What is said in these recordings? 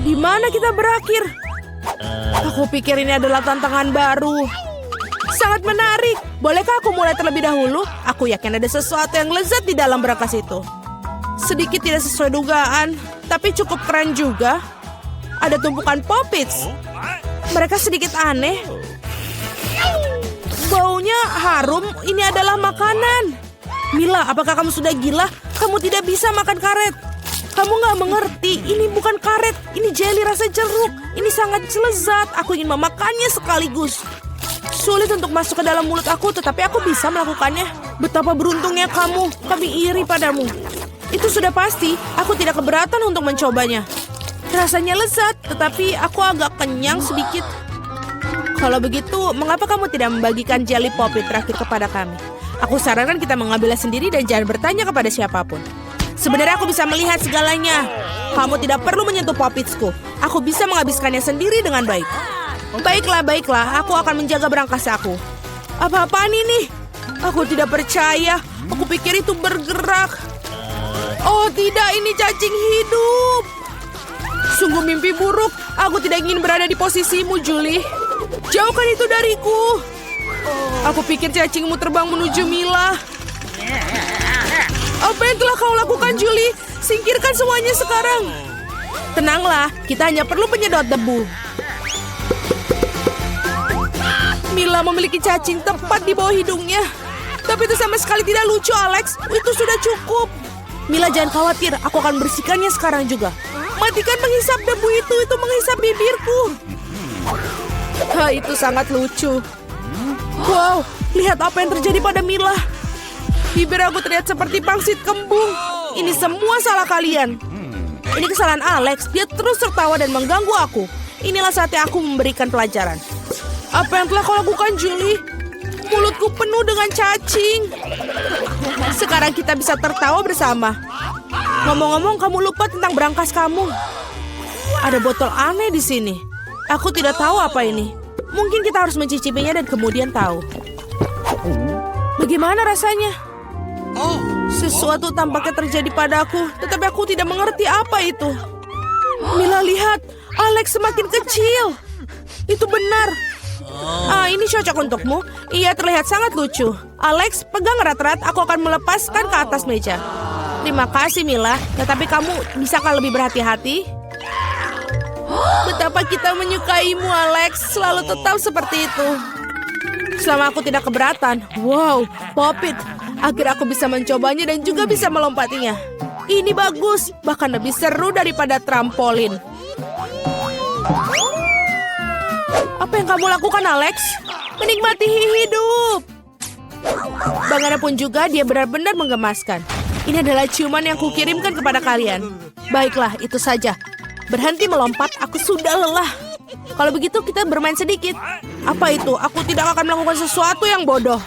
Di mana kita berakhir? Aku pikir ini adalah tantangan baru. Sangat menarik. Bolehkah aku mulai terlebih dahulu? Aku yakin ada sesuatu yang lezat di dalam berangkas itu. Sedikit tidak sesuai dugaan, tapi cukup keren juga. Ada tumpukan Poppits. Mereka sedikit aneh. Baunya harum. Ini adalah makanan. Mila, apakah kamu sudah gila? Kamu tidak bisa makan karet. Kamu nggak mengerti. Ini bukan karet. Ini jelly rasa jeruk. Ini sangat lezat. Aku ingin memakannya sekaligus. Sulit untuk masuk ke dalam mulut aku, tetapi aku bisa melakukannya. Betapa beruntungnya kamu. Kami iri padamu. Itu sudah pasti. Aku tidak keberatan untuk mencobanya. Rasanya lezat, tetapi aku agak kenyang sedikit. Kalau begitu, mengapa kamu tidak membagikan jelly Poppit terakhir kepada kami? Aku sarankan kita mengambilnya sendiri dan jangan bertanya kepada siapapun. Sebenarnya aku bisa melihat segalanya. Kamu tidak perlu menyentuh Poppitsku. Aku bisa menghabiskannya sendiri dengan baik. Baiklah. Aku akan menjaga berangkas aku. Apa-apaan ini? Aku tidak percaya. Aku pikir itu bergerak. Oh tidak, ini cacing hidup. Sungguh mimpi buruk. Aku tidak ingin berada di posisimu, Julie. Jauhkan itu dariku. Aku pikir cacingmu terbang menuju Mila. Apa yang telah kau lakukan, Julie? Singkirkan semuanya sekarang. Tenanglah, kita hanya perlu penyedot debu. Mila memiliki cacing tepat di bawah hidungnya. Tapi itu sama sekali tidak lucu, Alex. Itu sudah cukup. Mila, jangan khawatir. Aku akan bersihkannya sekarang juga. Matikan menghisap debu itu menghisap bibirku. Itu sangat lucu. Wow, lihat apa yang terjadi pada Mila. Bibir aku terlihat seperti pangsit kembung. Ini semua salah kalian. Ini kesalahan Alex. Dia terus tertawa dan mengganggu aku. Inilah saatnya aku memberikan pelajaran. Apa yang telah kau lakukan, Julie? Mulutku penuh dengan cacing. Sekarang kita bisa tertawa bersama. Ngomong-ngomong, kamu lupa tentang berangkas kamu. Ada botol aneh di sini. Aku tidak tahu apa ini. Mungkin kita harus mencicipinya dan kemudian tahu. Bagaimana rasanya? Sesuatu tampaknya terjadi padaku, tetapi aku tidak mengerti apa itu. Mila, lihat. Alex semakin kecil. Itu benar. Ini cocok untukmu. Ia terlihat sangat lucu. Alex, pegang erat-erat. Aku akan melepaskan ke atas meja. Terima kasih, Mila. Tetapi kamu bisakah lebih berhati-hati? Betapa kita menyukaimu, Alex. Selalu tetap seperti itu. Selama aku tidak keberatan. Wow, Poppit. Akhirnya aku bisa mencobanya dan juga bisa melompatinya. Ini bagus. Bahkan lebih seru daripada trampolin. Apa yang kamu lakukan, Alex? Menikmati hidup. Bagaimanapun juga, dia benar-benar menggemaskan. Ini adalah ciuman yang kukirimkan kepada kalian. Baiklah, itu saja. Berhenti melompat, aku sudah lelah. Kalau begitu, kita bermain sedikit. Apa itu? Aku tidak akan melakukan sesuatu yang bodoh.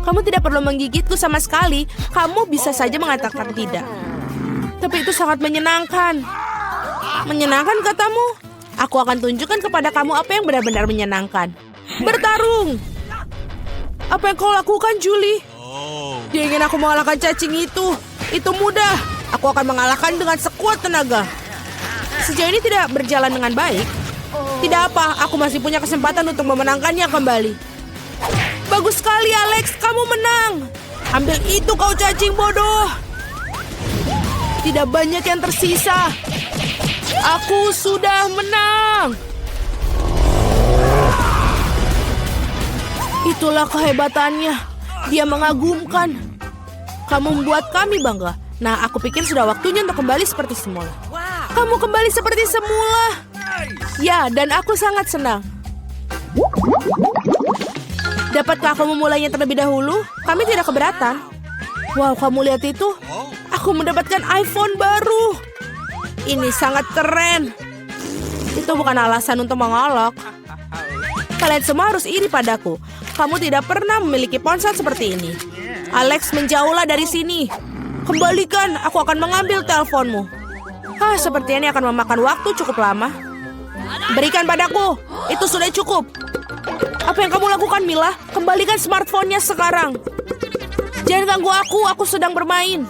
Kamu tidak perlu menggigitku sama sekali. Kamu bisa saja mengatakan tidak. Tapi itu sangat menyenangkan. Menyenangkan, katamu? Aku akan tunjukkan kepada kamu apa yang benar-benar menyenangkan. Bertarung! Apa yang kau lakukan, Julie? Dia ingin aku mengalahkan cacing itu. Itu mudah. Aku akan mengalahkan dengan sekuat tenaga. Sejauh ini tidak berjalan dengan baik. Tidak apa, aku masih punya kesempatan untuk memenangkannya kembali. Bagus sekali, Alex. Kamu menang. Ambil itu, kau cacing bodoh. Tidak banyak yang tersisa. Aku sudah menang. Itulah kehebatannya. Dia mengagumkan. Kamu membuat kami bangga. Nah, aku pikir sudah waktunya untuk kembali seperti semula. Kamu kembali seperti semula. Ya, dan aku sangat senang. Dapatkah aku memulainya terlebih dahulu? Kami tidak keberatan. Wow, kamu lihat itu? Aku mendapatkan iPhone baru. Ini sangat keren. Itu bukan alasan untuk mengolok. Kalian semua harus iri padaku. Kamu tidak pernah memiliki ponsel seperti ini. Alex, menjauhlah dari sini. Kembalikan, aku akan mengambil teleponmu. Seperti ini akan memakan waktu cukup lama. Berikan padaku. Itu sudah cukup. Apa yang kamu lakukan, Mila? Kembalikan smartphone-nya sekarang. Jangan ganggu aku sedang bermain.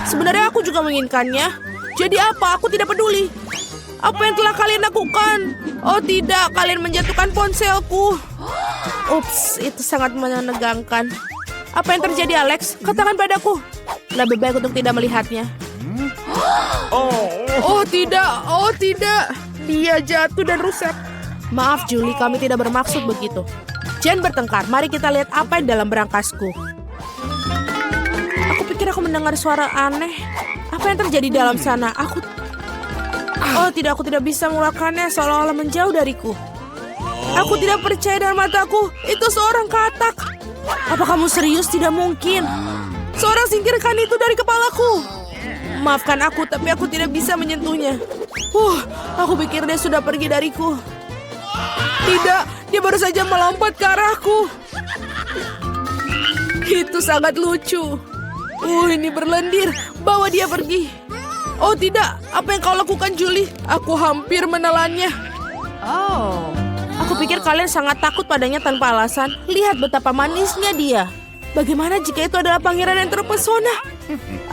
Sebenarnya aku juga menginginkannya. Jadi apa? Aku tidak peduli. Apa yang telah kalian lakukan? Oh tidak, kalian menjatuhkan ponselku. Ups, itu sangat menegangkan. Apa yang terjadi, Alex? Katakan padaku. Lebih baik untuk tidak melihatnya. Oh tidak. Dia jatuh dan rusak. Maaf Julie, kami tidak bermaksud begitu. Jangan bertengkar, mari kita lihat apa yang dalam berangkasku. Aku pikir aku mendengar suara aneh. Apa yang terjadi dalam sana? Aku tidak bisa mengeluarkannya, seolah-olah menjauh dariku. Aku tidak percaya dengan mataku. Itu seorang katak. Apa kamu serius? Tidak mungkin. Seorang singkirkan itu dari kepalaku. Maafkan aku, tapi aku tidak bisa menyentuhnya. Aku pikir dia sudah pergi dariku. Tidak, dia baru saja melompat ke arahku. Itu sangat lucu. Ini berlendir. Bawa dia pergi. Oh tidak, apa yang kau lakukan Julie? Aku hampir menelannya. Aku pikir kalian sangat takut padanya tanpa alasan. Lihat betapa manisnya dia. Bagaimana jika itu adalah pangeran yang terpesona?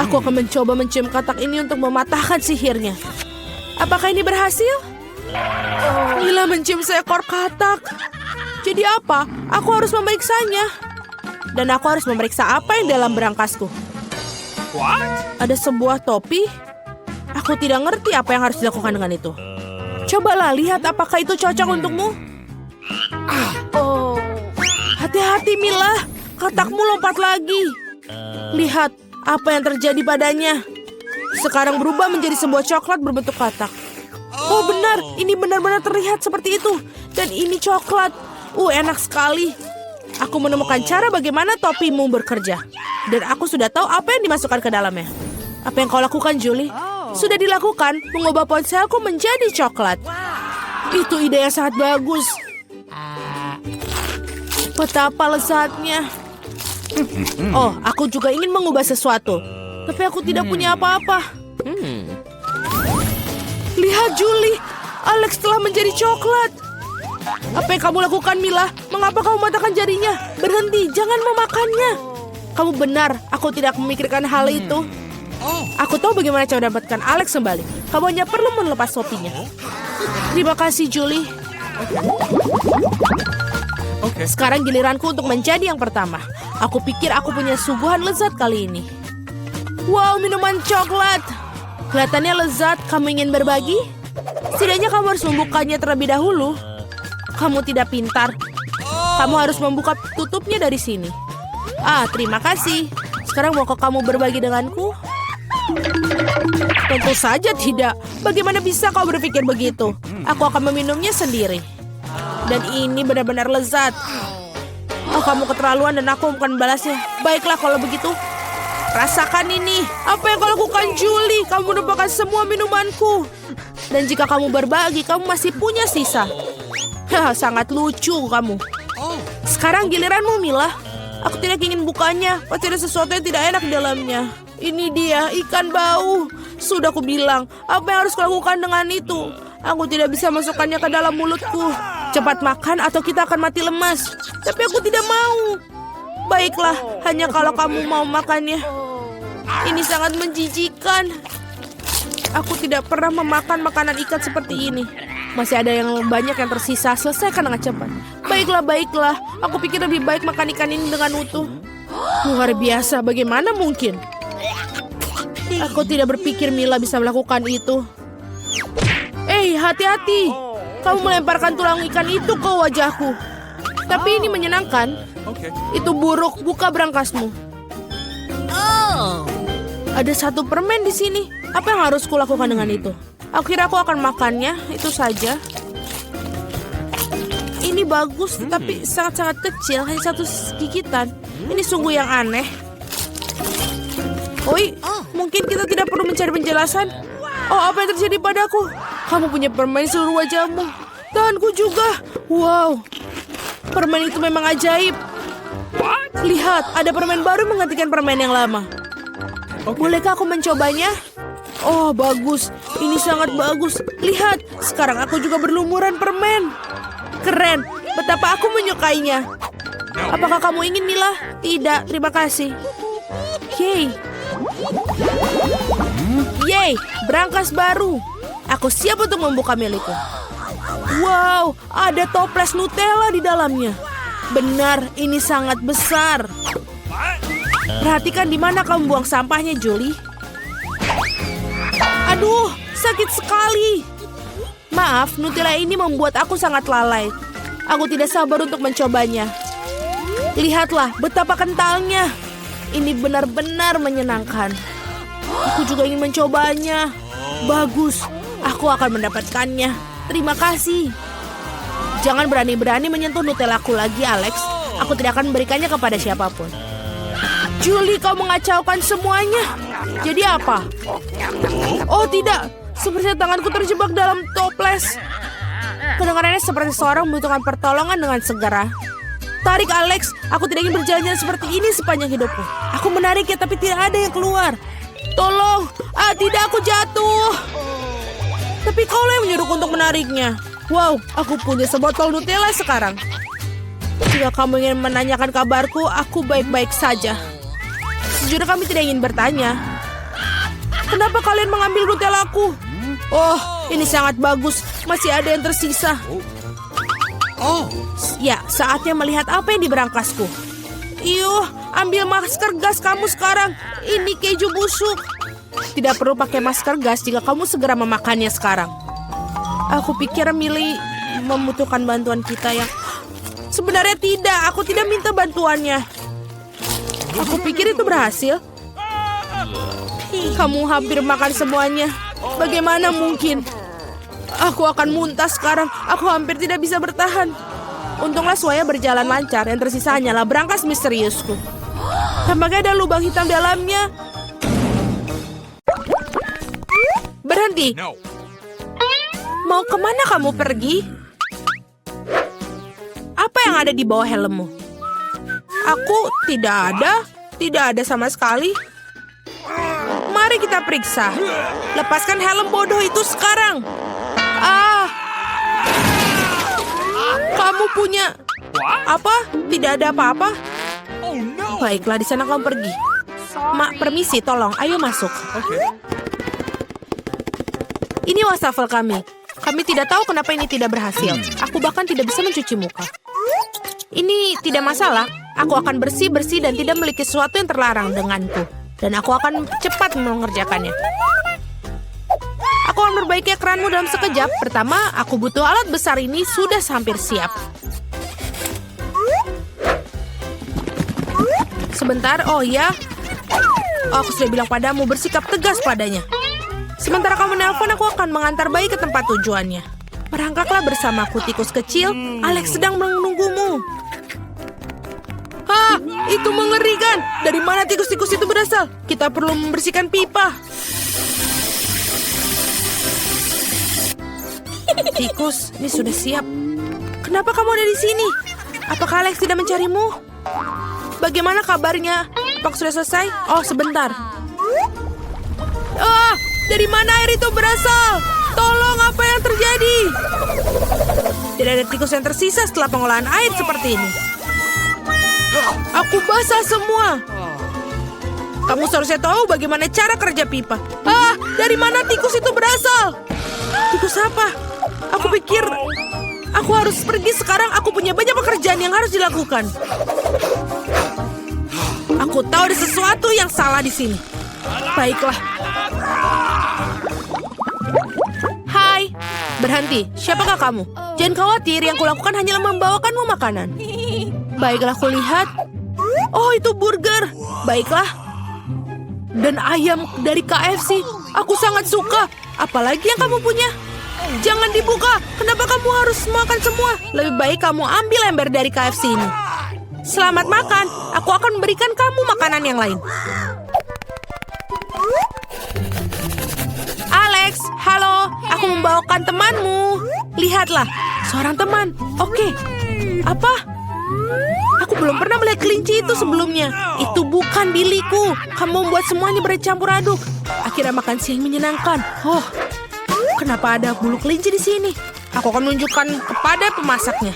Aku akan mencoba mencium katak ini untuk mematahkan sihirnya. Apakah ini berhasil? Mila mencium seekor katak. Jadi apa? Aku harus memeriksanya. Dan aku harus memeriksa apa yang dalam berangkasku. Ada sebuah topi. Aku tidak ngerti apa yang harus dilakukan dengan itu. Cobalah lihat apakah itu cocok untukmu. Hati-hati Mila, katakmu lompat lagi. Lihat apa yang terjadi padanya. Sekarang berubah menjadi sebuah coklat berbentuk katak. Oh benar, ini benar-benar terlihat seperti itu. Dan ini coklat. Enak sekali. Aku menemukan cara bagaimana topimu bekerja. Dan aku sudah tahu apa yang dimasukkan ke dalamnya. Apa yang kau lakukan, Julie? Sudah dilakukan, mengubah ponselku menjadi coklat. Itu ide yang sangat bagus. Betapa lezatnya. Aku juga ingin mengubah sesuatu. Tapi aku tidak punya apa-apa. Lihat, Julie. Alex telah menjadi coklat. Apa yang kamu lakukan, Mila? Mengapa kamu mematahkan jarinya? Berhenti, jangan memakannya. Kamu benar, aku tidak memikirkan hal itu. Aku tahu bagaimana cara mendapatkan Alex kembali. Kamu hanya perlu melepas topinya. Terima kasih, Julie. Sekarang giliranku untuk menjadi yang pertama. Aku pikir aku punya suguhan lezat kali ini. Wow, minuman coklat. Kelihatannya lezat. Kamu ingin berbagi? Setidaknya kamu harus membukanya terlebih dahulu. Kamu tidak pintar. Kamu harus membuka tutupnya dari sini. Terima kasih. Sekarang maukah kamu berbagi denganku? Tentu saja tidak. Bagaimana bisa kau berpikir begitu? Aku akan meminumnya sendiri. Dan ini benar-benar lezat. Kamu keterlaluan dan aku bukan membalasnya. Baiklah kalau begitu. Rasakan ini. Apa yang kau lakukan, Julie? Kamu menumpahkan semua minumanku. Dan jika kamu berbagi, kamu masih punya sisa. Sangat lucu kamu. Sekarang giliranmu, Mila. Aku tidak ingin bukanya. Pasti ada sesuatu yang tidak enak di dalamnya. Ini dia, ikan bau. Sudah aku bilang, apa yang harus kulakukan dengan itu? Aku tidak bisa masukkannya ke dalam mulutku. Cepat makan atau kita akan mati lemas. Tapi aku tidak mau. Baiklah, hanya kalau kamu mau makannya. Ini sangat menjijikan. Aku tidak pernah memakan makanan ikan seperti ini. Masih ada yang banyak yang tersisa. Selesaikan dengan cepat. Baiklah. Aku pikir lebih baik makan ikan ini dengan utuh. Luar biasa, bagaimana mungkin? Aku tidak berpikir Mila bisa melakukan itu. Hati-hati. Kamu melemparkan tulang ikan itu ke wajahku. Tapi ini menyenangkan. Itu buruk, buka berangkasmu. Ada satu permen di sini. Apa yang harus kulakukan dengan itu? Aku kira aku akan makannya, itu saja. Ini bagus, tapi sangat-sangat kecil, hanya satu gigitan. Ini sungguh yang aneh. Mungkin kita tidak perlu mencari penjelasan. Apa yang terjadi padaku? Kamu punya permen di seluruh wajahmu. Tanganku juga. Wow, permen itu memang ajaib. Lihat, ada permen baru menggantikan permen yang lama. Bolehkah aku mencobanya? Bagus. Ini sangat bagus. Lihat, sekarang aku juga berlumuran permen. Keren. Betapa aku menyukainya. Apakah kamu ingin, Mila? Tidak, terima kasih. Yeay, berangkas baru. Aku siap untuk membuka milikku. Wow, ada toples Nutella di dalamnya. Benar, ini sangat besar. Perhatikan di mana kamu buang sampahnya, Julie. Aduh, sakit sekali. Maaf, Nutella ini membuat aku sangat lalai. Aku tidak sabar untuk mencobanya. Lihatlah betapa kentalnya. Ini benar-benar menyenangkan. Aku juga ingin mencobanya. Bagus, aku akan mendapatkannya. Terima kasih. Jangan berani-berani menyentuh Nutellaku lagi, Alex. Aku tidak akan memberikannya kepada siapapun. Julie, kau mengacaukan semuanya. Jadi apa? Oh tidak, sepertinya tanganku terjebak dalam toples. Kedengarannya seperti seorang membutuhkan pertolongan dengan segera. Tarik, Alex. Aku tidak ingin berjalan seperti ini sepanjang hidupku. Aku menariknya tapi tidak ada yang keluar. Tolong. Tidak, aku jatuh. Tapi kau yang menyuruhku untuk menariknya. Wow, aku punya sebotol Nutella sekarang. Jika kamu ingin menanyakan kabarku, aku baik-baik saja. Sejujurnya kami tidak ingin bertanya. Kenapa kalian mengambil Nutellaku? Oh, ini sangat bagus. Masih ada yang tersisa. Ya, saatnya melihat apa yang di berangkasku. Iyuh, ambil masker gas kamu sekarang. Ini keju busuk. Tidak perlu pakai masker gas jika kamu segera memakannya sekarang. Aku pikir Millie membutuhkan bantuan kita yang... Sebenarnya tidak, aku tidak minta bantuannya. Aku pikir itu berhasil. Kamu hampir makan semuanya. Bagaimana mungkin? Aku akan muntah sekarang. Aku hampir tidak bisa bertahan. Untunglah semuanya berjalan lancar. Yang tersisa hanyalah berangkas misteriusku. Tampaknya ada lubang hitam dalamnya. Berhenti. Mau kemana kamu pergi? Apa yang ada di bawah helmmu? Aku tidak ada sama sekali. Mari kita periksa. Lepaskan helm bodoh itu sekarang. Kamu punya apa? Tidak ada apa-apa. Baiklah, di sana kamu pergi. Mak, permisi, tolong, ayo masuk. Ini wastafel kami. Kami tidak tahu kenapa ini tidak berhasil. Aku bahkan tidak bisa mencuci muka. Ini tidak masalah. Aku akan bersih-bersih dan tidak memiliki sesuatu yang terlarang denganku. Dan aku akan cepat mengerjakannya. Aku akan memperbaiki ekranmu dalam sekejap. Pertama, aku butuh alat besar ini sudah hampir siap. Sebentar, oh ya. Aku sudah bilang padamu, bersikap tegas padanya. Sementara kamu nelpon, aku akan mengantar bayi ke tempat tujuannya. Merangkaklah bersamaku, tikus kecil. Alex sedang menunggumu. Itu mengerikan. Dari mana tikus-tikus itu berasal? Kita perlu membersihkan pipa. Tikus, ini sudah siap. Kenapa kamu ada di sini? Apakah Alex tidak mencarimu? Bagaimana kabarnya? Apakah sudah selesai? Oh, sebentar. Dari mana air itu berasal? Tolong, apa yang terjadi? Tidak ada tikus yang tersisa setelah pengolahan air seperti ini. Aku basah semua. Kamu seharusnya tahu bagaimana cara kerja pipa. Dari mana tikus itu berasal? Tikus apa? Aku pikir aku harus pergi sekarang. Aku punya banyak pekerjaan yang harus dilakukan. Aku tahu ada sesuatu yang salah di sini. Baiklah. Hai, berhenti. Siapakah kamu? Jangan khawatir, yang kulakukan hanyalah membawakanmu makanan. Baiklah, kulihat. Oh, itu burger. Baiklah. Dan ayam dari KFC. Aku sangat suka. Apalagi yang kamu punya? Jangan dibuka. Kenapa kamu harus makan semua? Lebih baik kamu ambil ember dari KFC ini. Selamat makan. Aku akan memberikan kamu makanan yang lain. Alex, halo. Aku membawakan temanmu. Lihatlah, seorang teman. Oke. Apa? Aku belum pernah melihat kelinci itu sebelumnya. Itu bukan Billyku. Kamu membuat semuanya bercampur aduk. Akhirnya makan siang menyenangkan. Oh, kenapa ada bulu kelinci di sini? Aku akan menunjukkan kepada pemasaknya.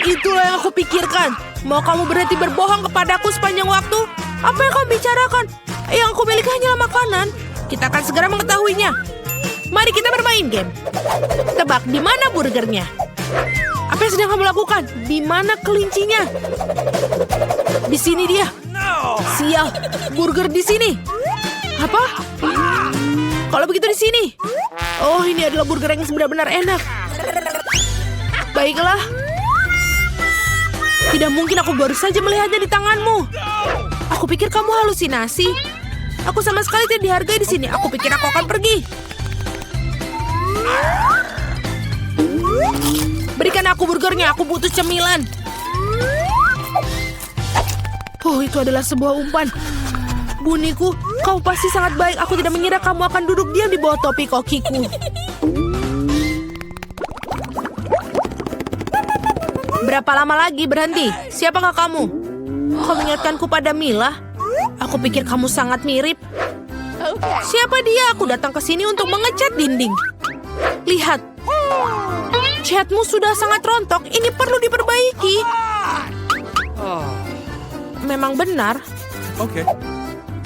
Itulah yang aku pikirkan. Mau kamu berhenti berbohong kepadaku sepanjang waktu? Apa yang kamu bicarakan? Yang aku miliki hanyalah makanan. Kita akan segera mengetahuinya. Mari kita bermain game. Tebak, di mana burgernya? Apa yang sedang kamu lakukan? Di mana kelincinya? Di sini dia. Sial, burger di sini. Apa? Kalau begitu di sini. Oh, ini adalah burger yang benar-benar enak. Baiklah. Tidak mungkin aku baru saja melihatnya di tanganmu. Aku pikir kamu halusinasi. Aku sama sekali tidak dihargai di sini. Aku pikir aku akan pergi. Berikan aku burgernya. Aku butuh cemilan. Oh, itu adalah sebuah umpan. Buniku, kau pasti sangat baik. Aku tidak mengira kamu akan duduk diam di bawah topi kokiku. Berapa lama lagi berhenti? Siapakah kamu? Kau mengingatkanku pada Mila? Aku pikir kamu sangat mirip. Siapa dia? Aku datang ke sini untuk mengecat dinding. Lihat. Catmu sudah sangat rontok. Ini perlu diperbaiki. Memang benar. Oke.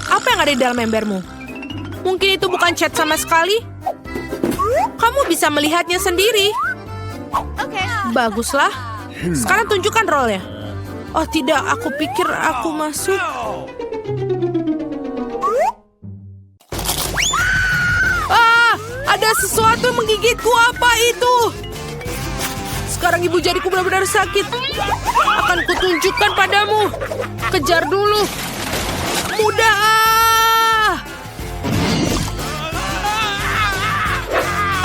Apa yang ada di dalam embermu? Mungkin itu bukan cat sama sekali. Kamu bisa melihatnya sendiri. Baguslah. Sekarang tunjukkan rollnya. Oh tidak, aku pikir aku masuk. Ah, ada sesuatu yang menggigitku. Apa itu? Sekarang ibu jariku benar-benar sakit. Akan kutunjukkan padamu. Kejar dulu. Mudah.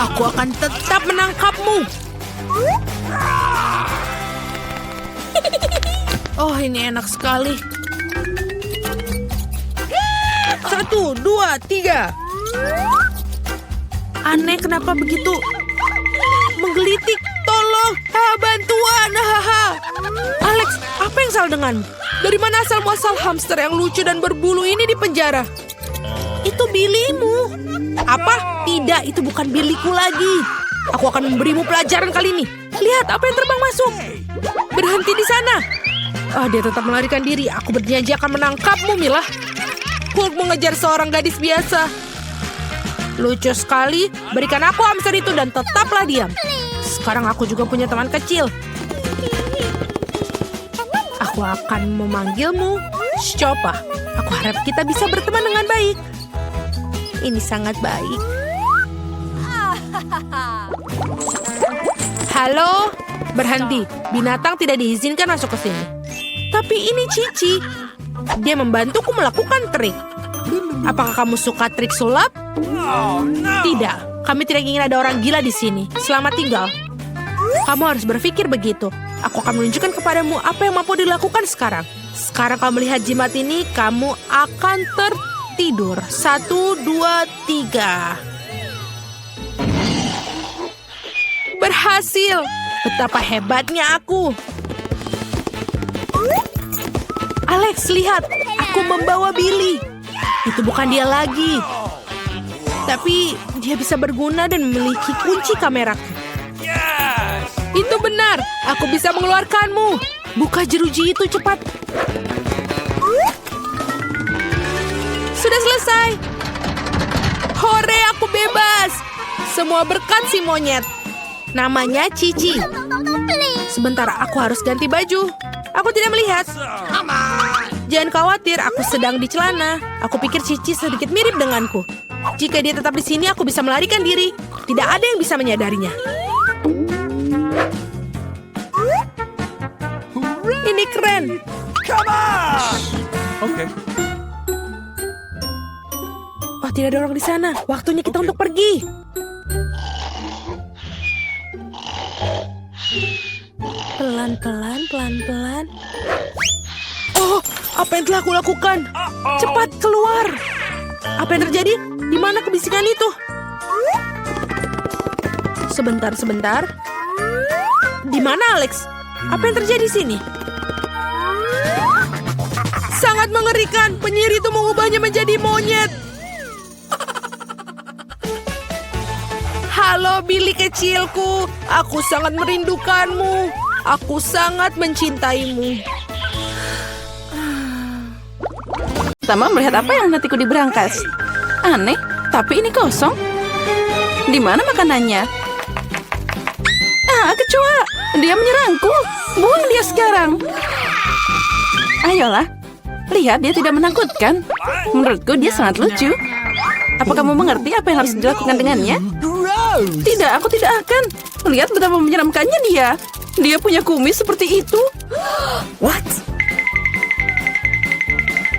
Aku akan tetap menangkapmu. Oh, ini enak sekali. 1, 2, 3. Aneh, kenapa begitu menggelitik? Tolong, bantuan. Alex, apa yang salah denganmu? Dari mana asal muasal hamster yang lucu dan berbulu ini di penjara? Itu Billymu. Apa? Tidak, itu bukan Billyku lagi. Aku akan memberimu pelajaran kali ini. Lihat apa yang terbang masuk. Berhenti di sana. Dia tetap melarikan diri. Aku berjanji akan menangkapmu, Mila. Hulk mengejar seorang gadis biasa. Lucu sekali. Berikan aku hamster itu dan tetaplah diam. Sekarang aku juga punya teman kecil. Aku akan memanggilmu Shopa. Aku harap kita bisa berteman dengan baik. Ini sangat baik. Halo? Berhenti. Binatang tidak diizinkan masuk ke sini. Tapi ini Cici. Dia membantuku melakukan trik. Apakah kamu suka trik sulap? Tidak. Kami tidak ingin ada orang gila di sini. Selamat tinggal. Kamu harus berpikir begitu. Aku akan menunjukkan kepadamu apa yang mampu dilakukan sekarang. Sekarang kamu melihat jimat ini, kamu akan tertidur. 1, 2, 3. Berhasil. Betapa hebatnya aku. Alex, lihat. Aku membawa Billy. Itu bukan dia lagi. Tapi dia bisa berguna dan memiliki kunci kameraku. Itu benar. Aku bisa mengeluarkanmu. Buka jeruji itu cepat. Sudah selesai. Hore, aku bebas. Semua berkat si monyet. Namanya Cici. Sebentar, aku harus ganti baju. Aku tidak melihat. Jangan khawatir, aku sedang di celana. Aku pikir Cici sedikit mirip denganku. Jika dia tetap di sini, aku bisa melarikan diri. Tidak ada yang bisa menyadarinya. Ini keren. Oke. Oh, tidak ada orang di sana. Waktunya kita untuk pergi. Pelan-pelan, pelan-pelan. Oh, apa yang telah aku lakukan? Cepat keluar. Apa yang terjadi? Di mana kebisikan itu? Sebentar, sebentar. Di mana Alex? Apa yang terjadi di sini? Sangat mengerikan. Penyihir itu mengubahnya menjadi monyet. Halo Billy kecilku. Aku sangat merindukanmu. Aku sangat mencintaimu. Pertama melihat apa yang menantiku di berangkas. Aneh, Tapi ini kosong. Di mana makanannya? Ah, kecoa! Dia menyerangku. Buang dia sekarang. Ayolah. Lihat, dia tidak menakutkan. Menurutku dia sangat lucu. Apa kamu mengerti apa yang harus dilakukan dengannya? Tidak, aku tidak akan. Lihat betapa menyeramkannya dia. Dia punya kumis seperti itu. What?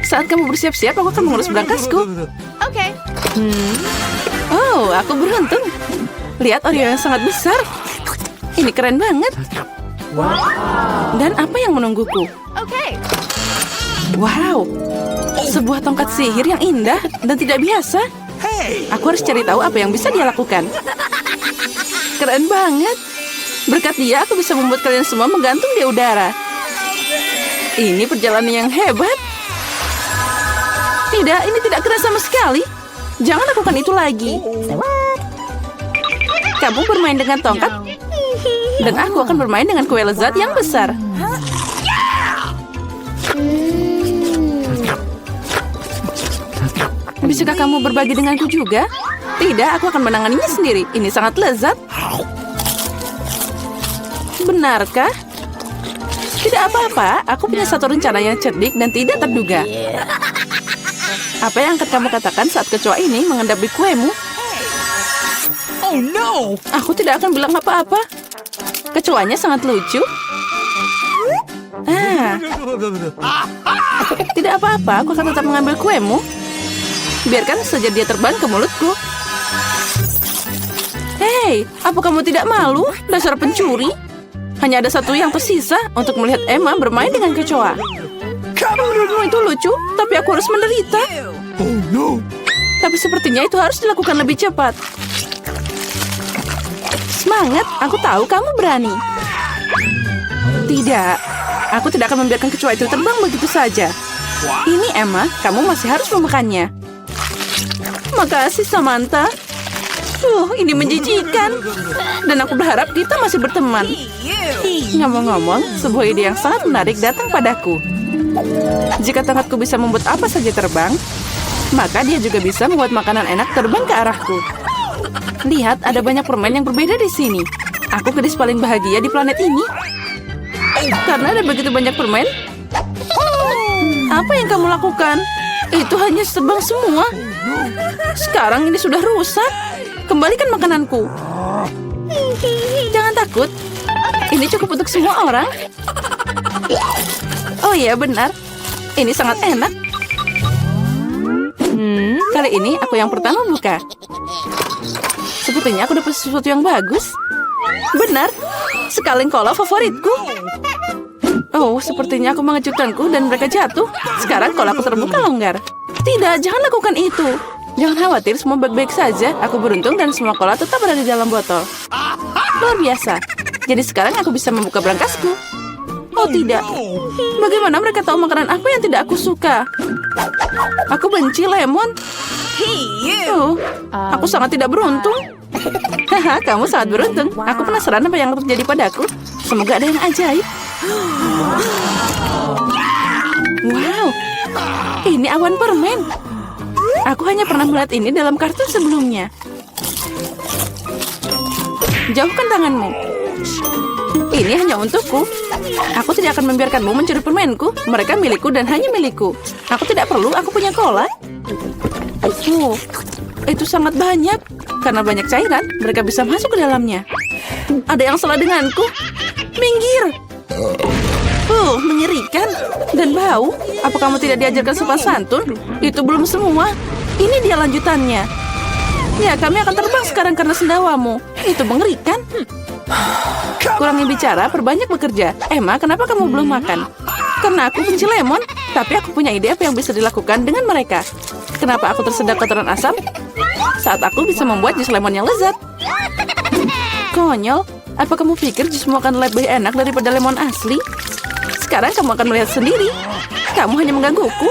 Saat kamu bersiap-siap, aku akan mengurus berangkasku. Okay. Oh, aku beruntung. Lihat Oreo yang sangat besar. Ini keren banget. Dan apa yang menungguku? Okay. Wow, sebuah tongkat sihir yang indah dan tidak biasa. Aku harus cari tahu apa yang bisa dia lakukan. Keren banget. Berkat dia, aku bisa membuat kalian semua menggantung di udara. Ini perjalanan yang hebat. Tidak, ini tidak keras sama sekali. Jangan lakukan itu lagi. Kamu bermain dengan tongkat, dan aku akan bermain dengan kue lezat yang besar. Bisakah kamu berbagi denganku juga? Tidak, aku akan menanganinya sendiri. Ini sangat lezat. Benarkah? Tidak apa-apa, aku punya satu rencana yang cerdik dan tidak terduga. Apa yang akan kamu katakan saat kecoa ini mengendap di kuemu? Oh no! Aku tidak akan bilang apa-apa. Kecoanya sangat lucu. Tidak apa-apa, aku akan tetap mengambil kuemu. Biarkan saja dia terbang ke mulutku. Hei, apa kamu tidak malu? Dasar pencuri. Hanya ada satu yang tersisa untuk melihat Emma bermain dengan kecoa. Menurutmu itu lucu, tapi aku harus menderita. Oh no! Tapi sepertinya itu harus dilakukan lebih cepat. Semangat, aku tahu kamu berani. Tidak, aku tidak akan membiarkan kecoa itu terbang begitu saja. Ini Emma, kamu masih harus memakannya. Makasih Samantha. Ini menjijikan. Dan aku berharap kita masih berteman. Ngomong-ngomong, sebuah ide yang sangat menarik datang padaku. Jika tongkatku bisa membuat apa saja terbang, maka dia juga bisa membuat makanan enak terbang ke arahku. Lihat, ada banyak permen yang berbeda di sini. Aku gadis paling bahagia di planet ini. Karena ada begitu banyak permen. Apa yang kamu lakukan? Itu hanya terbang semua. Sekarang ini sudah rusak. Kembalikan makananku. Jangan takut. Ini cukup untuk semua orang. Oh iya, benar. Ini sangat enak. Kali ini aku yang pertama buka. Sepertinya aku dapat sesuatu yang bagus. Benar. Sekaleng kola favoritku. Oh, sepertinya aku mengejutkanku dan mereka jatuh. Sekarang kola aku terbuka longgar. Tidak, jangan lakukan itu. Jangan khawatir, semua baik-baik saja. Aku beruntung dan semua kola tetap berada di dalam botol. Luar biasa. Jadi sekarang aku bisa membuka berangkasku. Oh tidak. Bagaimana mereka tahu makanan apa yang tidak aku suka? Aku benci lemon. Oh, aku sangat tidak beruntung. Haha, kamu sangat beruntung. Aku penasaran apa yang terjadi padaku. Semoga ada yang ajaib. Wow, ini awan permen. Aku hanya pernah melihat ini dalam kartun sebelumnya. Jauhkan tanganmu. Ini hanya untukku. Aku tidak akan membiarkanmu mencuri permenku. Mereka milikku dan hanya milikku. Aku tidak perlu, aku punya cola. Oh, itu sangat banyak. Karena banyak cairan, mereka bisa masuk ke dalamnya. Ada yang salah denganku. Minggir. Mengerikan. Dan bau. Apa kamu tidak diajarkan sopan santun? Itu belum semua. Ini dia lanjutannya. Ya, kami akan terbang sekarang karena sendawamu. Itu mengerikan. Kurangi bicara, perbanyak bekerja. Emma, kenapa kamu belum makan? Karena aku benci lemon. Tapi aku punya ide apa yang bisa dilakukan dengan mereka. Kenapa aku tersedak kotoran asam? Saat aku bisa membuat jus lemon yang lezat. Konyol. Apa kamu pikir jusmu akan lebih enak daripada lemon asli? Sekarang kamu akan melihat sendiri. Kamu hanya menggangguku.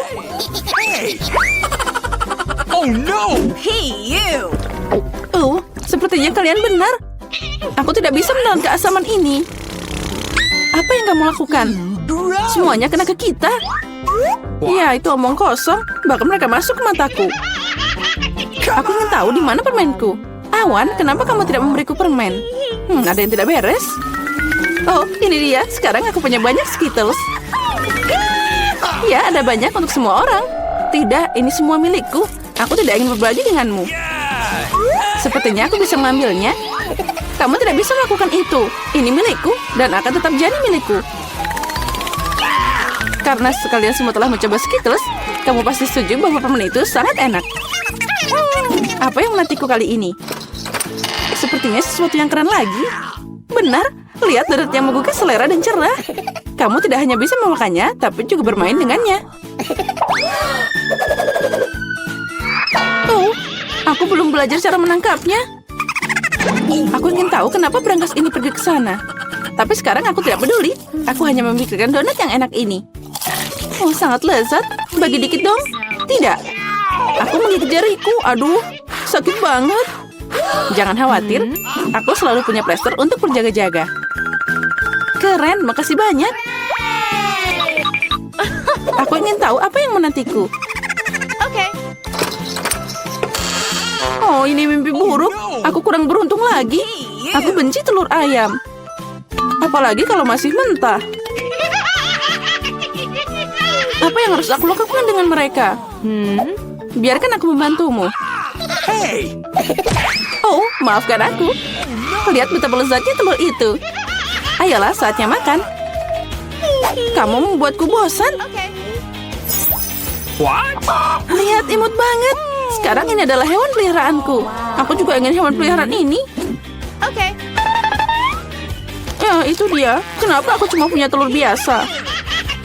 Oh no! Hey you! Sepertinya kalian benar. Aku tidak bisa menelan keasaman ini. Apa yang kamu lakukan? Semuanya kena ke kita. Ya, itu omong kosong. Bahkan mereka masuk ke mataku. Aku ingin tahu di mana permenku. Awan, kenapa kamu tidak memberiku permen? Ada yang tidak beres. Oh, ini dia. Sekarang aku punya banyak Skittles. Ya, ada banyak untuk semua orang. Tidak, ini semua milikku. Aku tidak ingin berbagi denganmu. Sepertinya aku bisa mengambilnya. Kamu tidak bisa melakukan itu. Ini milikku dan akan tetap jadi milikku. Karena kalian semua telah mencoba Skittles, kamu pasti setuju bahwa permen itu sangat enak. Apa yang menantiku kali ini? Sepertinya sesuatu yang keren lagi. Benar, lihat donat yang menggugah selera dan cerah. Kamu tidak hanya bisa memakannya, tapi juga bermain dengannya. Oh, aku belum belajar cara menangkapnya. Aku ingin tahu kenapa berangkas ini pergi ke sana. Tapi sekarang aku tidak peduli. Aku hanya memikirkan donat yang enak ini. Oh, sangat lezat. Bagi dikit dong. Tidak. Aku menggigit jariku. Aduh, sakit banget. Jangan khawatir. Aku selalu punya plester untuk berjaga-jaga. Keren, makasih banyak. Aku ingin tahu apa yang menantiku. Oh, ini mimpi buruk. Aku kurang beruntung lagi. Aku benci telur ayam. Apalagi kalau masih mentah. Apa yang harus aku lakukan dengan mereka? Biarkan aku membantumu. Oh, maafkan aku. Lihat betapa lezatnya telur itu. Ayolah, saatnya makan. Kamu membuatku bosan. Lihat, imut banget. Sekarang ini adalah hewan peliharaanku. Aku juga ingin hewan peliharaan ini. Ya, itu dia. Kenapa aku cuma punya telur biasa?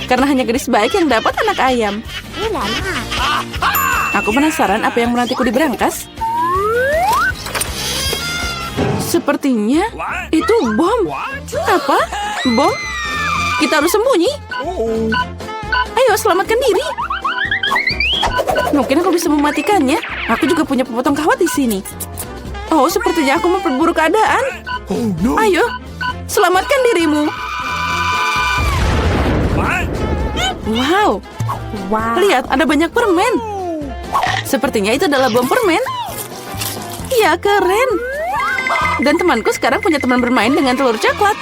Karena hanya gadis baik yang dapat anak ayam. Aku penasaran apa yang menantiku di berangkas. Sepertinya itu bom. Apa? Bom? Kita harus sembunyi. Ayo, selamatkan diri. Mungkin aku bisa mematikannya. Aku juga punya pemotong kawat di sini. Oh, sepertinya aku memperburuk keadaan. Ayo, selamatkan dirimu. Wow. Lihat, ada banyak permen. Sepertinya itu adalah bom permen. Ya, keren. Dan temanku sekarang punya teman bermain dengan telur coklat.